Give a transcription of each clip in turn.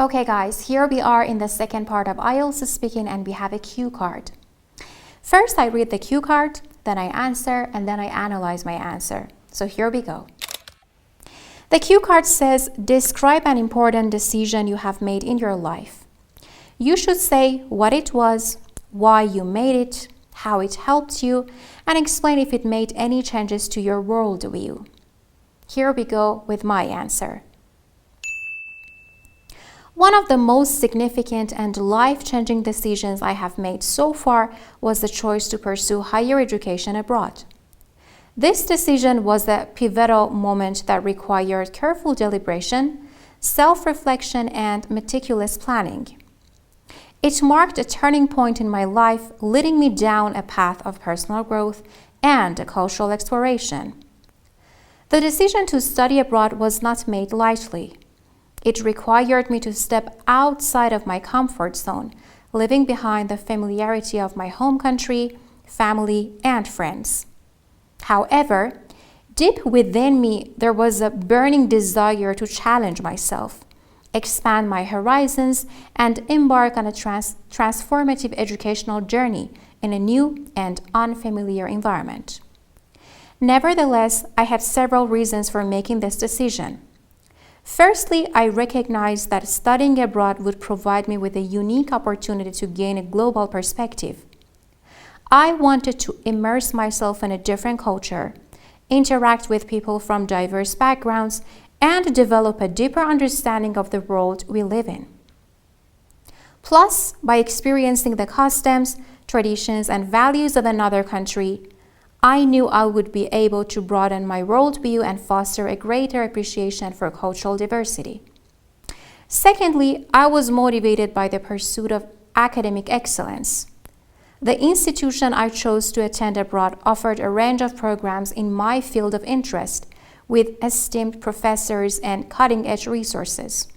Okay guys, here we are in the second part of IELTS speaking and we have a cue card. First I read the cue card, then I answer, and then I analyze my answer. So here we go. The cue card says, describe an important decision you have made in your life. You should say what it was, why you made it, how it helped you, and explain if it made any changes to your worldview. Here we go with my answer. One of the most significant and life-changing decisions I have made so far was the choice to pursue higher education abroad. This decision was a pivotal moment that required careful deliberation, self-reflection, and meticulous planning. It marked a turning point in my life, leading me down a path of personal growth and cultural exploration. The decision to study abroad was not made lightly. It required me to step outside of my comfort zone, leaving behind the familiarity of my home country, family, and friends. However, deep within me, there was a burning desire to challenge myself, expand my horizons, and embark on a transformative educational journey in a new and unfamiliar environment. Nevertheless, I had several reasons for making this decision. Firstly, I recognized that studying abroad would provide me with a unique opportunity to gain a global perspective. I wanted to immerse myself in a different culture, interact with people from diverse backgrounds, and develop a deeper understanding of the world we live in. Plus, by experiencing the customs, traditions, and values of another country, I knew I would be able to broaden my worldview and foster a greater appreciation for cultural diversity. Secondly, I was motivated by the pursuit of academic excellence. The institution I chose to attend abroad offered a range of programs in my field of interest, with esteemed professors and cutting-edge resources.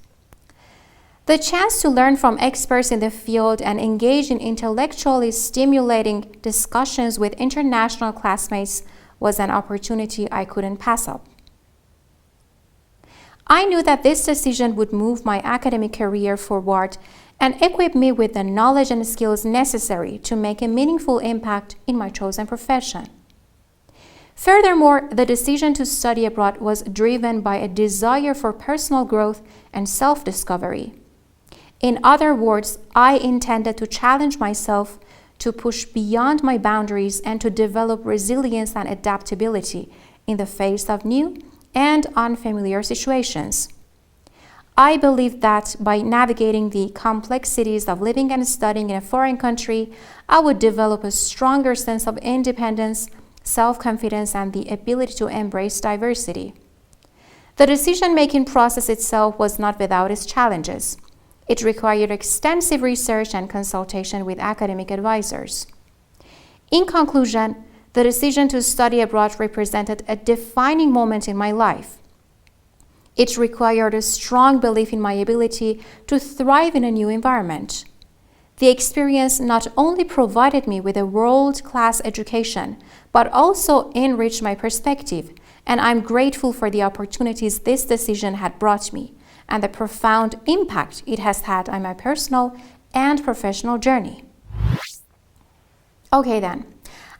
The chance to learn from experts in the field and engage in intellectually stimulating discussions with international classmates was an opportunity I couldn't pass up. I knew that this decision would move my academic career forward and equip me with the knowledge and skills necessary to make a meaningful impact in my chosen profession. Furthermore, the decision to study abroad was driven by a desire for personal growth and self-discovery. In other words, I intended to challenge myself, to push beyond my boundaries, and to develop resilience and adaptability in the face of new and unfamiliar situations. I believed that by navigating the complexities of living and studying in a foreign country, I would develop a stronger sense of independence, self-confidence, and the ability to embrace diversity. The decision-making process itself was not without its challenges. It required extensive research and consultation with academic advisors. In conclusion, the decision to study abroad represented a defining moment in my life. It required a strong belief in my ability to thrive in a new environment. The experience not only provided me with a world-class education, but also enriched my perspective, and I'm grateful for the opportunities this decision had brought me and the profound impact it has had on my personal and professional journey. Okay then,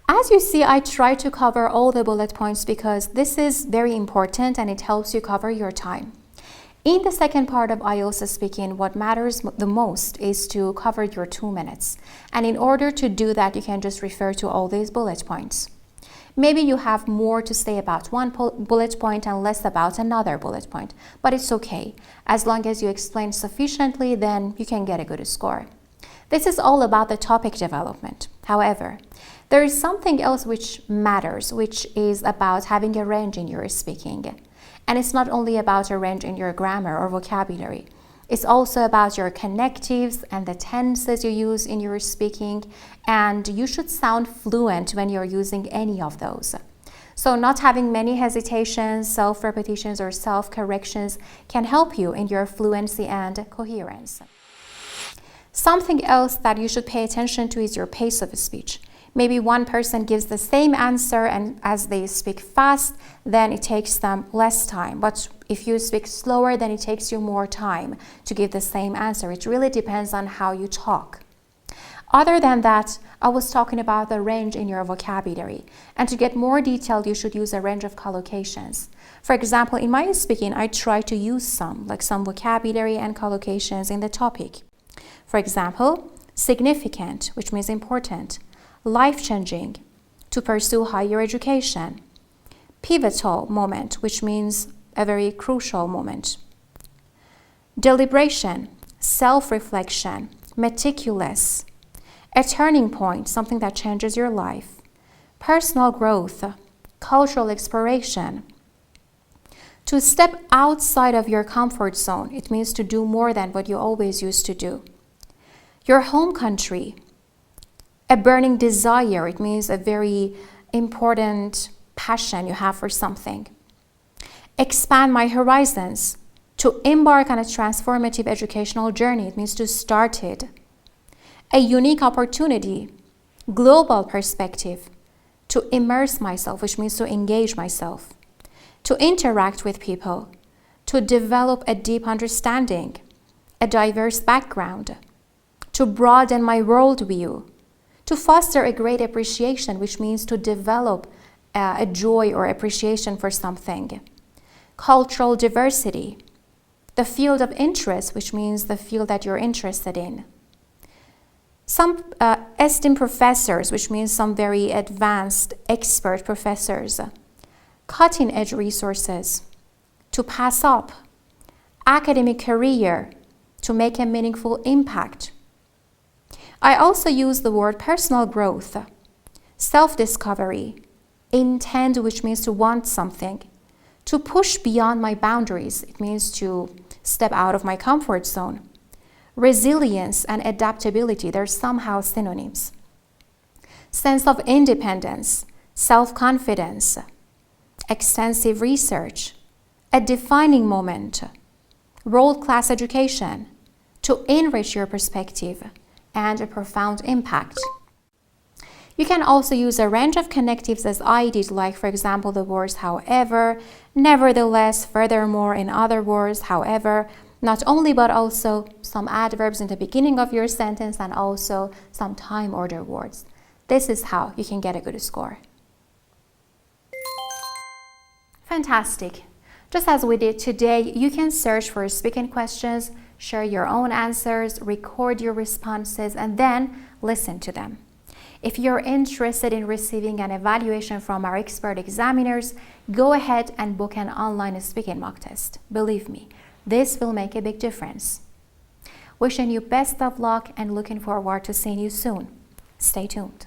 as you see, I try to cover all the bullet points because this is very important and it helps you cover your time. In the second part of IELTS speaking, what matters the most is to cover your 2 minutes. And in order to do that, you can just refer to all these bullet points. Maybe you have more to say about one bullet point and less about another bullet point, but it's okay. As long as you explain sufficiently, then you can get a good score. This is all about the topic development. However, there is something else which matters, which is about having a range in your speaking. And it's not only about a range in your grammar or vocabulary. It's also about your connectives and the tenses you use in your speaking, and you should sound fluent when you're using any of those. So not having many hesitations, self-repetitions, or self-corrections can help you in your fluency and coherence. Something else that you should pay attention to is your pace of speech. Maybe one person gives the same answer, and as they speak fast, then it takes them less time. But if you speak slower, then it takes you more time to give the same answer. It really depends on how you talk. Other than that, I was talking about the range in your vocabulary. And to get more detailed, you should use a range of collocations. For example, in my speaking, I try to use some vocabulary and collocations in the topic. For example, significant, which means important, life-changing, to pursue higher education, pivotal moment, which means a very crucial moment, deliberation, self-reflection, meticulous, a turning point, something that changes your life, personal growth, cultural exploration. To step outside of your comfort zone, it means to do more than what you always used to do. Your home country, a burning desire, it means a very important passion you have for something. Expand my horizons, to embark on a transformative educational journey, it means to start it. A unique opportunity, global perspective, to immerse myself, which means to engage myself, to interact with people, to develop a deep understanding, a diverse background, to broaden my worldview, to foster a great appreciation, which means to develop a joy or appreciation for something, cultural diversity, the field of interest, which means the field that you're interested in. Some esteemed professors, which means some very advanced expert professors, cutting-edge resources, to pass up, academic career, to make a meaningful impact. I also use the word personal growth, self-discovery, intend, which means to want something, to push beyond my boundaries, it means to step out of my comfort zone. Resilience and adaptability, they're somehow synonyms. Sense of independence, self-confidence, extensive research, a defining moment, world-class education, to enrich your perspective, and a profound impact. You can also use a range of connectives as I did, like for example the words however, nevertheless, furthermore, in other words, however, not only but also some adverbs in the beginning of your sentence and also some time order words. This is how you can get a good score. Fantastic. Just as we did today, you can search for speaking questions, share your own answers, record your responses, and then listen to them. If you're interested in receiving an evaluation from our expert examiners, go ahead and book an online speaking mock test. Believe me, this will make a big difference. Wishing you best of luck and looking forward to seeing you soon. Stay tuned.